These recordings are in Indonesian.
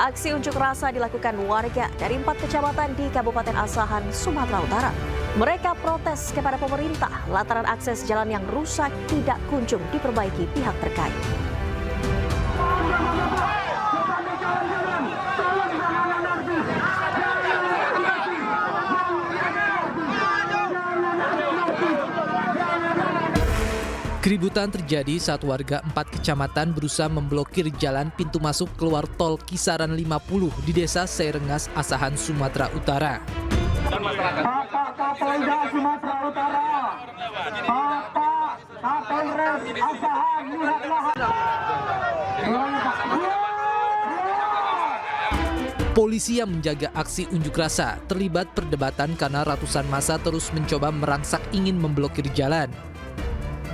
Aksi unjuk rasa dilakukan warga dari 4 kecamatan di Kabupaten Asahan, Sumatera Utara. Mereka protes kepada pemerintah lantaran akses jalan yang rusak tidak kunjung diperbaiki pihak terkait. Keributan terjadi saat warga 4 kecamatan berusaha memblokir jalan pintu masuk keluar tol Kisaran 50 di Desa Serengas, Asahan, Sumatera Utara. Bapak Kapolda Sumatera Utara, Bapak Kapolres Asahan, lihatlah. Polisi yang menjaga aksi unjuk rasa terlibat perdebatan karena ratusan massa terus mencoba merangsak ingin memblokir jalan.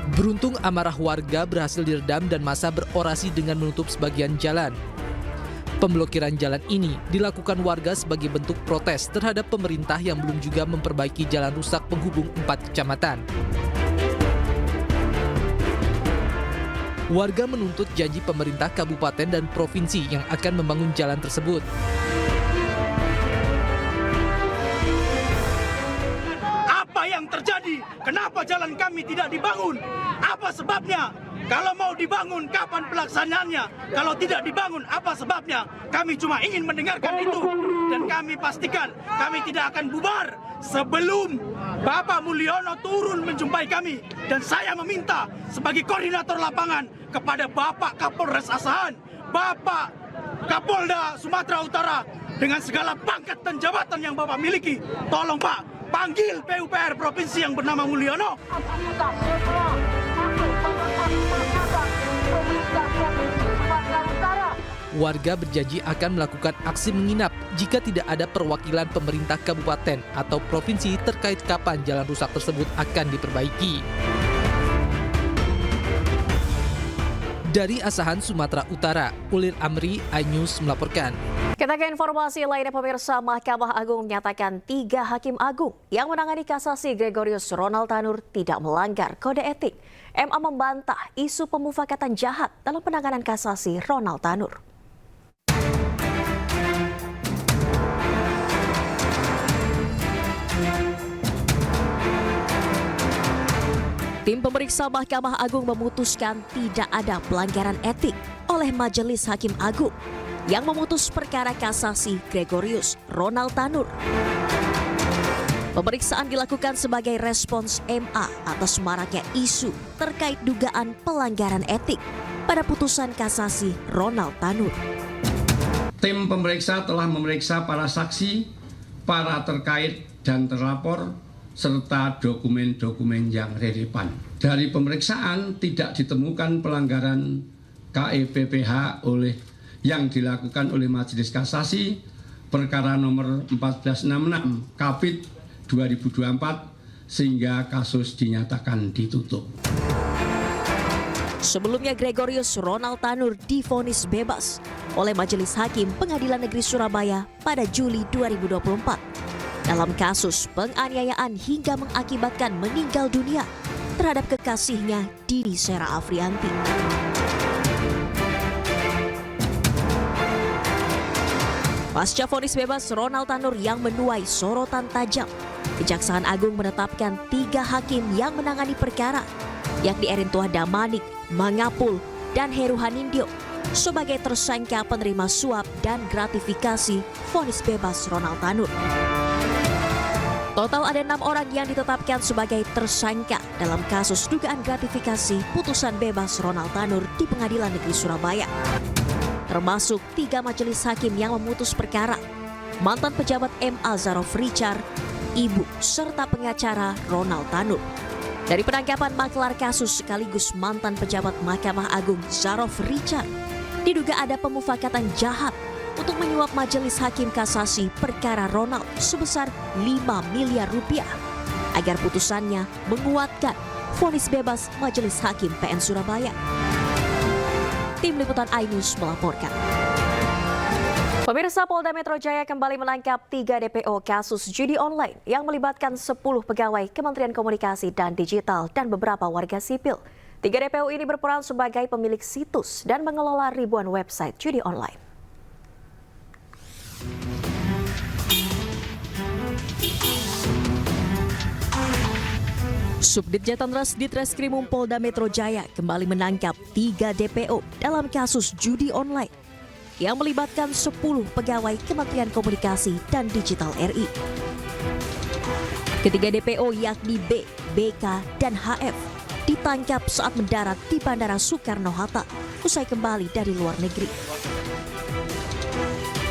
Beruntung amarah warga berhasil diredam dan massa berorasi dengan menutup sebagian jalan. Pemblokiran jalan ini dilakukan warga sebagai bentuk protes terhadap pemerintah yang belum juga memperbaiki jalan rusak penghubung 4 kecamatan. Warga menuntut janji pemerintah kabupaten dan provinsi yang akan membangun jalan tersebut. Yang terjadi, kenapa jalan kami tidak dibangun? Apa sebabnya? Kalau mau dibangun, kapan pelaksanaannya? Kalau tidak dibangun, apa sebabnya? Kami cuma ingin mendengarkan itu. Dan kami pastikan, kami tidak akan bubar sebelum Bapak Mulyono turun menjumpai kami. Dan saya meminta sebagai koordinator lapangan kepada Bapak Kapolres Asahan, Bapak Kapolda Sumatera Utara, dengan segala pangkat dan jabatan yang Bapak miliki, tolong Pak, panggil PUPR Provinsi yang bernama Mulyono. Warga berjanji akan melakukan aksi menginap jika tidak ada perwakilan pemerintah kabupaten atau provinsi terkait kapan jalan rusak tersebut akan diperbaiki. Dari Asahan, Sumatera Utara, Ulir Amri, iNews melaporkan. Kita ke informasi lainnya, pemirsa. Mahkamah Agung menyatakan 3 hakim agung yang menangani kasasi Gregorius Ronald Tanur tidak melanggar kode etik. MA membantah isu pemufakatan jahat dalam penanganan kasasi Ronald Tanur. Tim pemeriksa Mahkamah Agung memutuskan tidak ada pelanggaran etik oleh Majelis Hakim Agung yang memutus perkara kasasi Gregorius Ronald Tanur. Pemeriksaan dilakukan sebagai respons MA atas maraknya isu terkait dugaan pelanggaran etik pada putusan kasasi Ronald Tanur. Tim pemeriksa telah memeriksa para saksi, para terkait dan terlapor, serta dokumen-dokumen yang relevan. Dari pemeriksaan tidak ditemukan pelanggaran KEPPH yang dilakukan oleh Majelis Kasasi perkara nomor 1466 Kapit 2024 sehingga kasus dinyatakan ditutup. Sebelumnya Gregorius Ronald Tanur divonis bebas oleh Majelis Hakim Pengadilan Negeri Surabaya pada Juli 2024 dalam kasus penganiayaan hingga mengakibatkan meninggal dunia terhadap kekasihnya Dini Sera Afrianti. Pasca vonis bebas Ronald Tanur yang menuai sorotan tajam, Kejaksaan Agung menetapkan 3 hakim yang menangani perkara, yakni Erintuah Damanik, Mangapul, dan Heru Hanindyo sebagai tersangka penerima suap dan gratifikasi vonis bebas Ronald Tanur. Total ada 6 orang yang ditetapkan sebagai tersangka dalam kasus dugaan gratifikasi putusan bebas Ronald Tanur di Pengadilan Negeri Surabaya. Termasuk 3 majelis hakim yang memutus perkara, mantan pejabat MA Zarof Richard, ibu serta pengacara Ronald Tanur. Dari penangkapan maklar kasus sekaligus mantan pejabat Mahkamah Agung Zarof Richard, diduga ada pemufakatan jahat untuk menyuap Majelis Hakim Kasasi perkara Ronald sebesar 5 miliar rupiah agar putusannya menguatkan vonis bebas Majelis Hakim PN Surabaya. Tim Liputan iNews melaporkan. Pemirsa, Polda Metro Jaya kembali menangkap 3 DPO kasus judi online yang melibatkan 10 pegawai Kementerian Komunikasi dan Digital dan beberapa warga sipil. 3 DPO ini berperan sebagai pemilik situs dan mengelola ribuan website judi online. Subdit Jatanras Ditreskrimum Polda Metro Jaya kembali menangkap 3 DPO dalam kasus judi online yang melibatkan 10 pegawai Kementerian Komunikasi dan Digital RI. Ketiga DPO yakni B, BK, dan HF ditangkap saat mendarat di Bandara Soekarno-Hatta usai kembali dari luar negeri.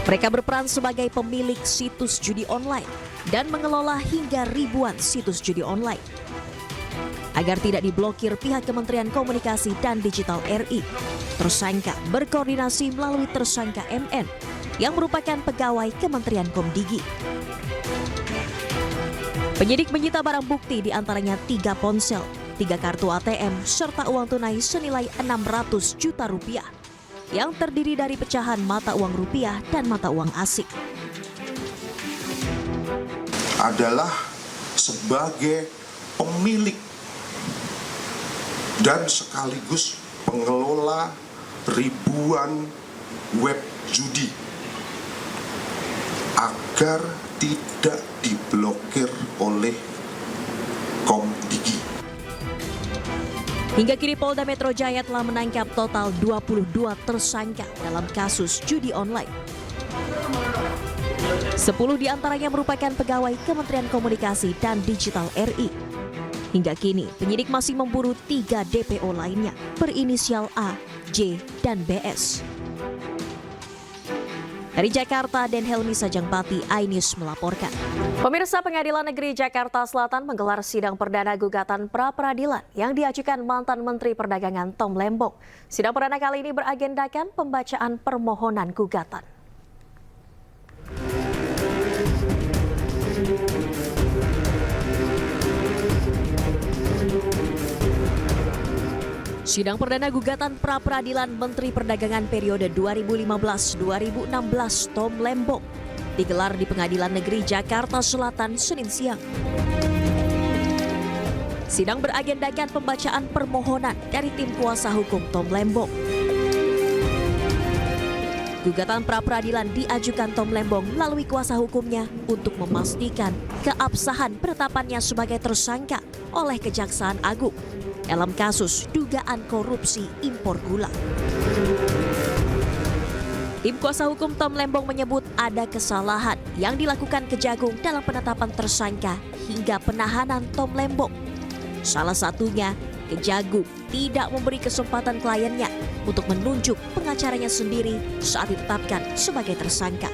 Mereka berperan sebagai pemilik situs judi online dan mengelola hingga ribuan situs judi online. Agar tidak diblokir pihak Kementerian Komunikasi dan Digital RI, tersangka berkoordinasi melalui tersangka MN yang merupakan pegawai Kementerian Komdigi. Penyidik menyita barang bukti diantaranya 3 ponsel, 3 kartu ATM, serta uang tunai senilai 600 juta rupiah yang terdiri dari pecahan mata uang rupiah dan mata uang asing. Adalah sebagai pemilik dan sekaligus pengelola ribuan web judi agar tidak diblokir oleh Komdigi. Hingga kini Polda Metro Jaya telah menangkap total 22 tersangka dalam kasus judi online. 10 diantaranya merupakan pegawai Kementerian Komunikasi dan Digital RI. Hingga kini, penyidik masih memburu 3 DPO lainnya berinisial A, J, dan BS. Dari Jakarta, Den Helmi Sajangbati, iNews melaporkan. Pemirsa, Pengadilan Negeri Jakarta Selatan menggelar sidang perdana gugatan pra-peradilan yang diajukan mantan Menteri Perdagangan Tom Lembong. Sidang perdana kali ini beragendakan pembacaan permohonan gugatan. Sidang perdana gugatan pra-peradilan Menteri Perdagangan periode 2015-2016 Tom Lembong digelar di Pengadilan Negeri Jakarta Selatan Senin siang. Sidang beragendakan pembacaan permohonan dari tim kuasa hukum Tom Lembong. Gugatan pra-peradilan diajukan Tom Lembong melalui kuasa hukumnya untuk memastikan keabsahan penetapannya sebagai tersangka oleh Kejaksaan Agung dalam kasus dugaan korupsi impor gula. Tim kuasa hukum Tom Lembong menyebut ada kesalahan yang dilakukan Kejagung dalam penetapan tersangka hingga penahanan Tom Lembong. Salah satunya, Kejagung tidak memberi kesempatan kliennya untuk menunjuk pengacaranya sendiri saat ditetapkan sebagai tersangka.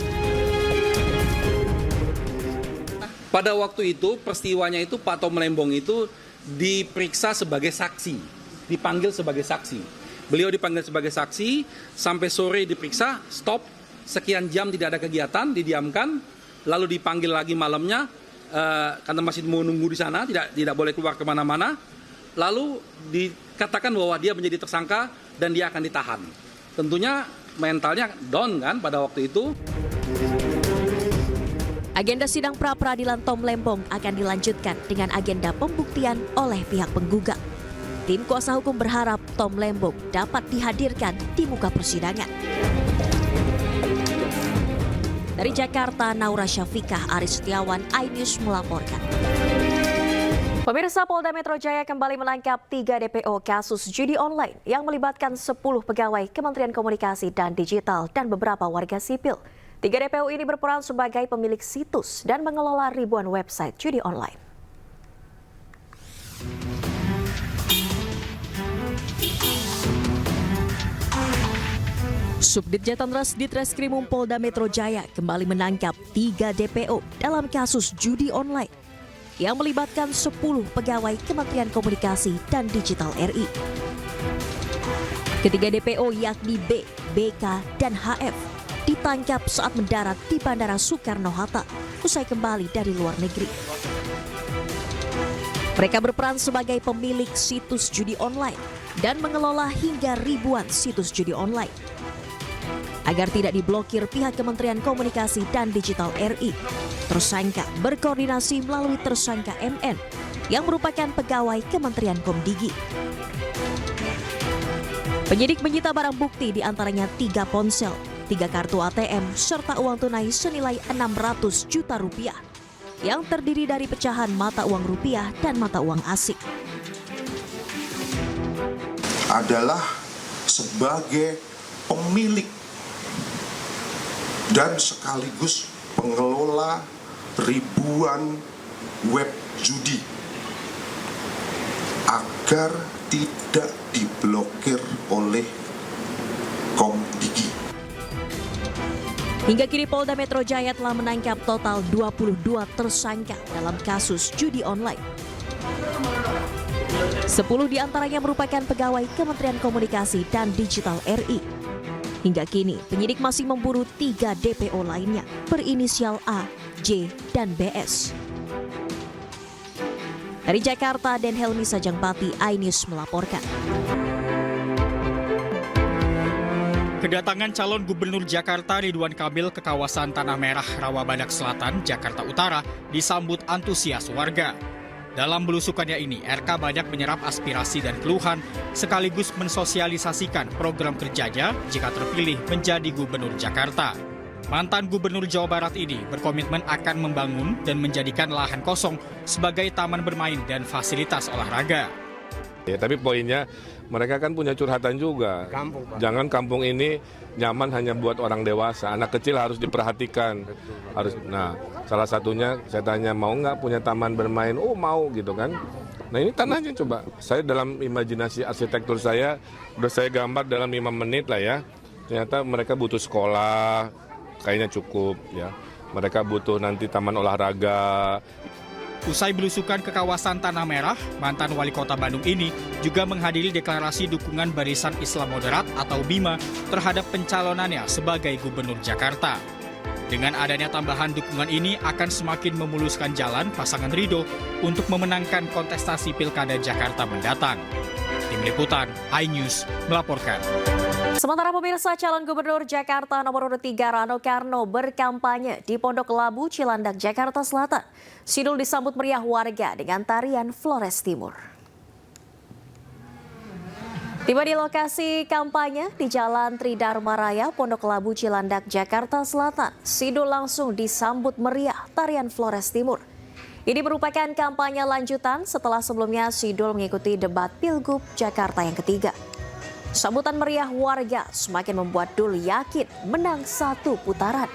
Pada waktu itu, peristiwanya itu Pak Tom Lembong itu diperiksa sebagai saksi, dipanggil sebagai saksi. Beliau dipanggil sebagai saksi, sampai sore diperiksa, stop, sekian jam tidak ada kegiatan, didiamkan, lalu dipanggil lagi malamnya, karena masih mau nunggu di sana, tidak boleh keluar kemana-mana, lalu dikatakan bahwa dia menjadi tersangka dan dia akan ditahan. Tentunya mentalnya down kan pada waktu itu. Agenda sidang pra-peradilan Tom Lembong akan dilanjutkan dengan agenda pembuktian oleh pihak penggugat. Tim kuasa hukum berharap Tom Lembong dapat dihadirkan di muka persidangan. Dari Jakarta, Naura Syafikah, Aris Setiawan, iNews melaporkan. Pemirsa, Polda Metro Jaya kembali menangkap 3 DPO kasus judi online yang melibatkan 10 pegawai Kementerian Komunikasi dan Digital dan beberapa warga sipil. 3 DPO ini berperan sebagai pemilik situs dan mengelola ribuan website judi online. Subdit Jatanras Ditreskrimum Polda Metro Jaya kembali menangkap 3 DPO dalam kasus judi online yang melibatkan 10 pegawai Kementerian Komunikasi dan Digital RI. Ketiga DPO yakni B, BK, dan HF ditangkap saat mendarat di Bandara Soekarno-Hatta usai kembali dari luar negeri. Mereka berperan sebagai pemilik situs judi online dan mengelola hingga ribuan situs judi online. Agar tidak diblokir pihak Kementerian Komunikasi dan Digital RI, tersangka berkoordinasi melalui tersangka MN yang merupakan pegawai Kementerian Komdigi. Penyidik menyita barang bukti diantaranya 3 ponsel, 3 kartu ATM, serta uang tunai senilai 600 juta rupiah yang terdiri dari pecahan mata uang rupiah dan mata uang asing. Adalah sebagai pemilik dan sekaligus pengelola ribuan web judi agar tidak diblokir oleh Komdigi. Hingga kini Polda Metro Jaya telah menangkap total 22 tersangka dalam kasus judi online. 10 diantaranya merupakan pegawai Kementerian Komunikasi dan Digital RI. Hingga kini, penyidik masih memburu 3 DPO lainnya berinisial A, J, dan BS. Dari Jakarta, Den Helmi Sajangbati, iNews melaporkan. Kedatangan calon Gubernur Jakarta Ridwan Kamil ke kawasan Tanah Merah, Rawabadak Selatan, Jakarta Utara disambut antusias warga. Dalam belusukannya ini, RK banyak menyerap aspirasi dan keluhan sekaligus mensosialisasikan program kerjanya jika terpilih menjadi Gubernur Jakarta. Mantan Gubernur Jawa Barat ini berkomitmen akan membangun dan menjadikan lahan kosong sebagai taman bermain dan fasilitas olahraga. Ya, tapi poinnya mereka kan punya curhatan juga. Kampung, Pak. Jangan kampung ini nyaman hanya buat orang dewasa. Anak kecil harus diperhatikan. Harus. Nah, salah satunya saya tanya mau nggak punya taman bermain? Oh mau gitu kan. Nah ini tanahnya coba. Saya dalam imajinasi arsitektur saya udah saya gambar dalam 5 menit lah ya. Ternyata mereka butuh sekolah, kayaknya cukup ya. Mereka butuh nanti taman olahraga. Usai belusukan ke kawasan Tanah Merah, mantan wali kota Bandung ini juga menghadiri deklarasi dukungan Barisan Islam Moderat atau BIMA terhadap pencalonannya sebagai Gubernur Jakarta. Dengan adanya tambahan dukungan ini akan semakin memuluskan jalan pasangan Ridho untuk memenangkan kontestasi Pilkada Jakarta mendatang. Tim Liputan, iNews melaporkan. Sementara pemirsa, calon Gubernur Jakarta nomor urut 3 Rano Karno berkampanye di Pondok Labu, Cilandak, Jakarta Selatan. Sidul disambut meriah warga dengan tarian Flores Timur. Tiba di lokasi kampanye di Jalan Tridharma Raya, Pondok Labu, Cilandak, Jakarta Selatan. Sidul langsung disambut meriah tarian Flores Timur. Ini merupakan kampanye lanjutan setelah sebelumnya Sidul mengikuti debat Pilgub Jakarta yang ketiga. Sambutan meriah warga semakin membuat Dul yakin menang 1 putaran.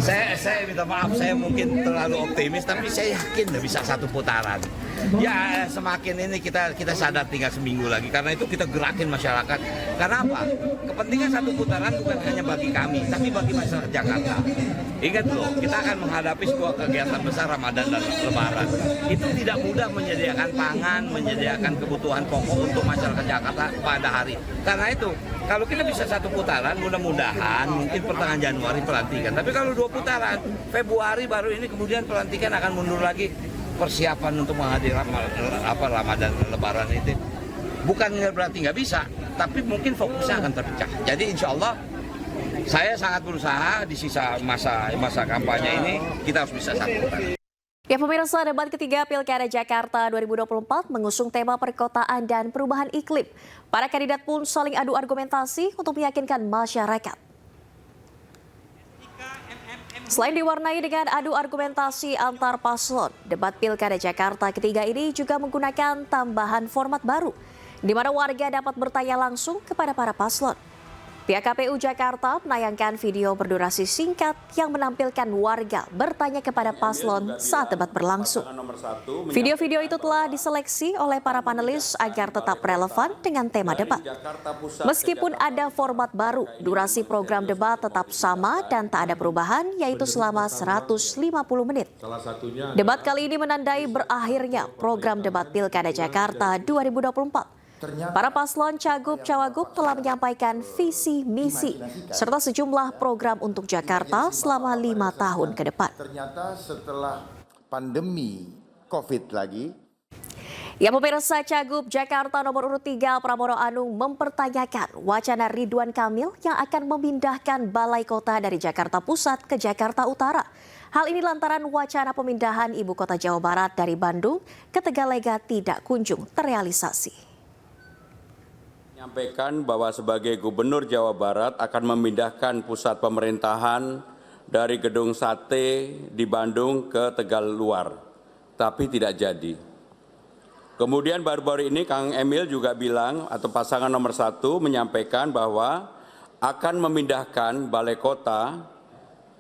Saya minta maaf, saya mungkin terlalu optimis, tapi saya yakin bisa 1 putaran. Ya semakin ini kita sadar tinggal seminggu lagi, karena itu kita gerakin masyarakat. Karena apa? Kepentingan 1 putaran bukan hanya bagi kami, tapi bagi masyarakat Jakarta. Ingat loh, kita akan menghadapi sebuah kegiatan besar Ramadan dan Lebaran. Itu tidak mudah menyediakan pangan, menyediakan kebutuhan pokok untuk masyarakat Jakarta pada hari. Karena itu, kalau kita bisa 1 putaran, mudah-mudahan mungkin pertengahan Januari pelantikan. Tapi kalau 2 putaran, Februari baru ini kemudian pelantikan akan mundur lagi. Persiapan untuk menghadiri Ramadan dan Lebaran itu bukan berarti nggak bisa, tapi mungkin fokusnya akan terpecah. Jadi insya Allah saya sangat berusaha di sisa masa kampanye ini kita harus bisa 1 putaran. Ya pemirsa, debat ketiga Pilkada Jakarta 2024 mengusung tema perkotaan dan perubahan iklim. Para kandidat pun saling adu argumentasi untuk meyakinkan masyarakat. Selain diwarnai dengan adu argumentasi antar paslon, debat Pilkada Jakarta ketiga ini juga menggunakan tambahan format baru, di mana warga dapat bertanya langsung kepada para paslon. Pihak KPU Jakarta menayangkan video berdurasi singkat yang menampilkan warga bertanya kepada paslon saat debat berlangsung. Video-video itu telah diseleksi oleh para panelis agar tetap relevan dengan tema debat. Meskipun ada format baru, durasi program debat tetap sama dan tak ada perubahan, yaitu selama 150 menit. Debat kali ini menandai berakhirnya program debat Pilkada Jakarta 2024. Para paslon Cagup-Cawagup telah menyampaikan visi misi serta sejumlah program untuk Jakarta selama 5 tahun ke depan. Ternyata setelah pandemi COVID lagi. Ya pemirsa, Cagup Jakarta nomor urut 3 Pramono Anung mempertanyakan wacana Ridwan Kamil yang akan memindahkan balai kota dari Jakarta Pusat ke Jakarta Utara. Hal ini lantaran wacana pemindahan ibu kota Jawa Barat dari Bandung ke Tegalega tidak kunjung terrealisasi. Menyampaikan bahwa sebagai Gubernur Jawa Barat akan memindahkan pusat pemerintahan dari Gedung Sate di Bandung ke Tegal Luar, tapi tidak jadi. Kemudian baru-baru ini Kang Emil juga bilang, atau pasangan nomor 1 menyampaikan bahwa akan memindahkan balai kota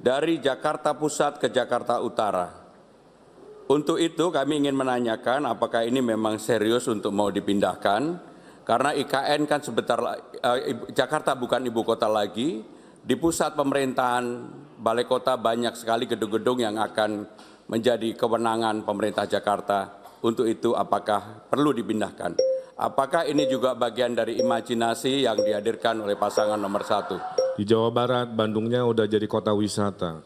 dari Jakarta Pusat ke Jakarta Utara. Untuk itu kami ingin menanyakan apakah ini memang serius untuk mau dipindahkan, karena IKN kan Jakarta bukan ibu kota lagi, di pusat pemerintahan balai kota banyak sekali gedung-gedung yang akan menjadi kewenangan pemerintah Jakarta. Untuk itu apakah perlu dipindahkan? Apakah ini juga bagian dari imajinasi yang dihadirkan oleh pasangan nomor 1? Di Jawa Barat, Bandungnya udah jadi kota wisata,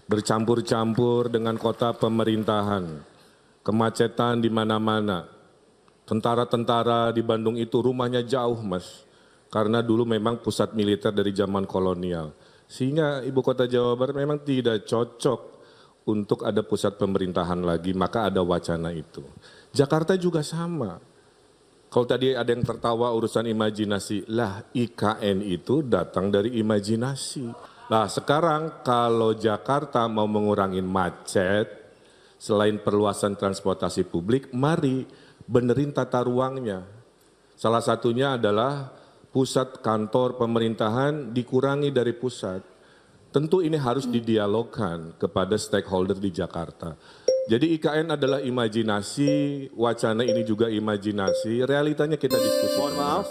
bercampur-campur dengan kota pemerintahan, kemacetan di mana-mana. Tentara-tentara di Bandung itu rumahnya jauh, Mas, karena dulu memang pusat militer dari zaman kolonial. Sehingga ibu kota Jawa Barat memang tidak cocok untuk ada pusat pemerintahan lagi, maka ada wacana itu. Jakarta juga sama. Kalau tadi ada yang tertawa urusan imajinasi, lah IKN itu datang dari imajinasi. Nah sekarang kalau Jakarta mau mengurangi macet, selain perluasan transportasi publik, mari benerin tata ruangnya. Salah satunya adalah pusat kantor pemerintahan dikurangi dari pusat. Tentu ini harus didialogkan kepada stakeholder di Jakarta. Jadi IKN adalah imajinasi, wacana ini juga imajinasi, realitanya kita diskusikan. Mohon maaf.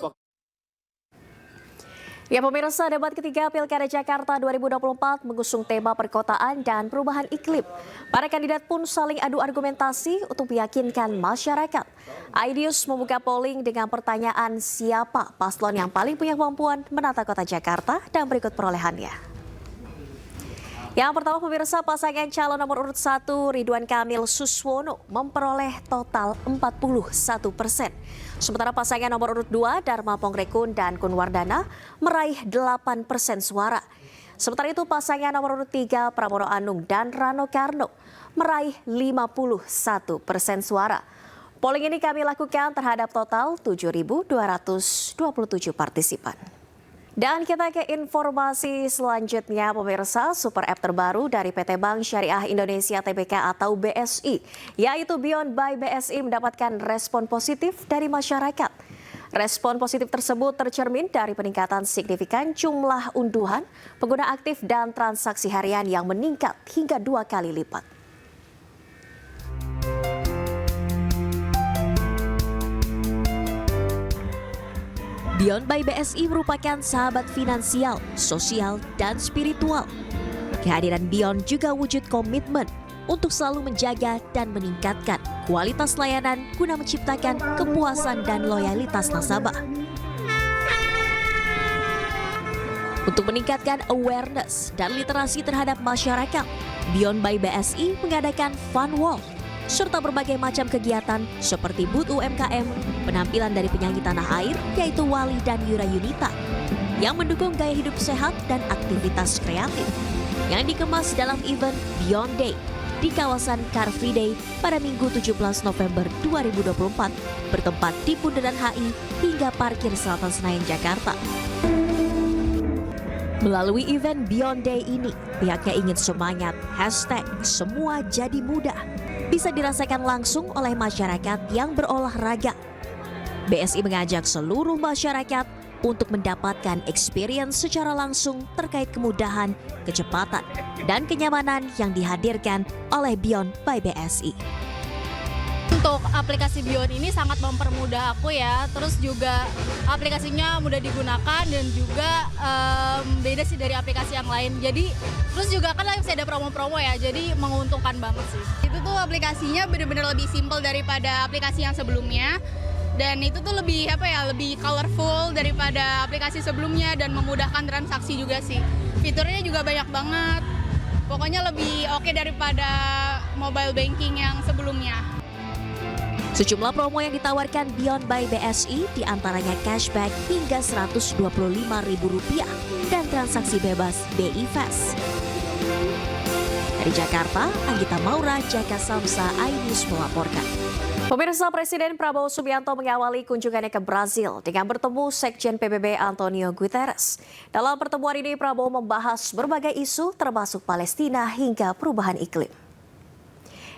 Ya pemirsa, debat ketiga Pilkada Jakarta 2024 mengusung tema perkotaan dan perubahan iklim. Para kandidat pun saling adu argumentasi untuk meyakinkan masyarakat. Aidius membuka polling dengan pertanyaan siapa paslon yang paling punya kemampuan menata kota Jakarta dan berikut perolehannya. Yang pertama pemirsa, pasangan calon nomor urut 1 Ridwan Kamil Suswono memperoleh total 41%. Sementara pasangan nomor urut 2 Dharma Pongrekun dan Kunwardana meraih 8% suara. Sementara itu pasangan nomor urut 3 Pramono Anung dan Rano Karno meraih 51% suara. Polling ini kami lakukan terhadap total 7.227 partisipan. Dan kita ke informasi selanjutnya pemirsa, super app terbaru dari PT Bank Syariah Indonesia Tbk atau BSI, yaitu Beyond by BSI mendapatkan respon positif dari masyarakat. Respon positif tersebut tercermin dari peningkatan signifikan jumlah unduhan, pengguna aktif dan transaksi harian yang meningkat hingga 2 kali lipat. Beyond by BSI merupakan sahabat finansial, sosial, dan spiritual. Kehadiran Beyond juga wujud komitmen untuk selalu menjaga dan meningkatkan kualitas layanan guna menciptakan kepuasan dan loyalitas nasabah. Untuk meningkatkan awareness dan literasi terhadap masyarakat, Beyond by BSI mengadakan Fun Walk, serta berbagai macam kegiatan seperti booth UMKM, penampilan dari penyanyi tanah air yaitu Wali dan Yura Yunita yang mendukung gaya hidup sehat dan aktivitas kreatif yang dikemas dalam event Beyond Day di kawasan Car Free Day pada Minggu 17 November 2024 bertempat di Bundaran HI hingga parkir Selatan Senayan, Jakarta. Melalui event Beyond Day ini, pihaknya ingin semangat #semua jadi mudah bisa dirasakan langsung oleh masyarakat yang berolahraga. BSI mengajak seluruh masyarakat untuk mendapatkan experience secara langsung terkait kemudahan, kecepatan, dan kenyamanan yang dihadirkan oleh Beyond by BSI. Untuk aplikasi Beyond ini sangat mempermudah aku ya, terus juga aplikasinya mudah digunakan dan juga beda sih dari aplikasi yang lain. Jadi terus juga kan masih ada promo-promo ya, jadi menguntungkan banget sih. Itu tuh aplikasinya benar-benar lebih simple daripada aplikasi yang sebelumnya. Dan itu tuh lebih lebih colorful daripada aplikasi sebelumnya dan memudahkan transaksi juga sih. Fiturnya juga banyak banget. Pokoknya lebih oke daripada mobile banking yang sebelumnya. Sejumlah promo yang ditawarkan Beyond by BSI diantaranya cashback hingga Rp125.000 dan transaksi bebas BI Fast. Dari Jakarta, Anggita Maura, Jaka Samsa, iNews melaporkan. Pemirsa, Presiden Prabowo Subianto mengawali kunjungannya ke Brazil dengan bertemu Sekjen PBB Antonio Guterres. Dalam pertemuan ini, Prabowo membahas berbagai isu termasuk Palestina hingga perubahan iklim.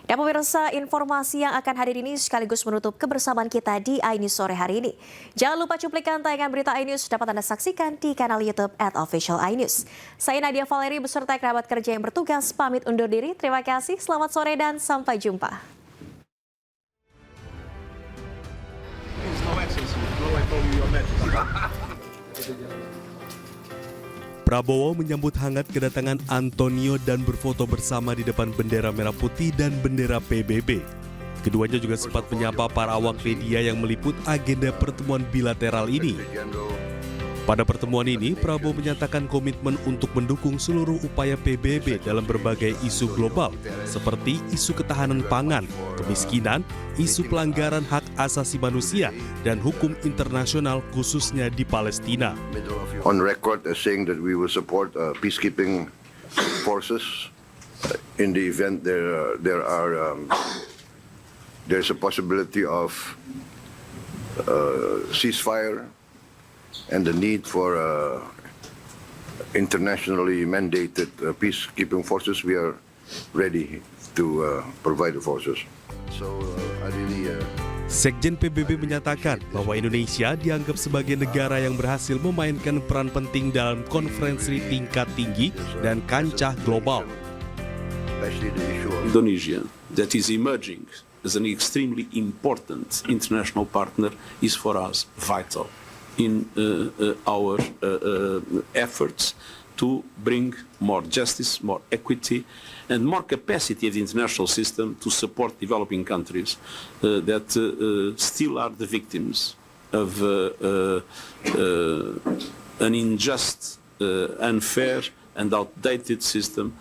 Dan pemirsa, informasi yang akan hadir ini sekaligus menutup kebersamaan kita di iNews sore hari ini. Jangan lupa cuplikan tayangan berita iNews dapat Anda saksikan di kanal YouTube @officialinews. Saya Nadia Valeri beserta kerabat kerja yang bertugas pamit undur diri. Terima kasih, selamat sore dan sampai jumpa. Prabowo menyambut hangat kedatangan Antonio dan berfoto bersama di depan bendera merah putih dan bendera PBB. Keduanya juga sempat menyapa para awak media yang meliput agenda pertemuan bilateral ini. Pada pertemuan ini, Prabowo menyatakan komitmen untuk mendukung seluruh upaya PBB dalam berbagai isu global, seperti isu ketahanan pangan, kemiskinan, isu pelanggaran hak asasi manusia, dan hukum internasional khususnya di Palestina. On record as saying that we will support peacekeeping forces in the event there's a possibility of ceasefire and the need for internationally mandated peacekeeping forces. We are ready to provide the forces. So I really Sekjen PBB menyatakan bahwa Indonesia dianggap sebagai negara yang berhasil memainkan peran penting dalam konferensi tingkat tinggi dan kancah global. Indonesia, that is emerging as an extremely important international partner, is for us vital in our efforts to bring more justice, more equity, and more capacity of the international system to support developing countries that still are the victims of an unjust, unfair, and outdated system.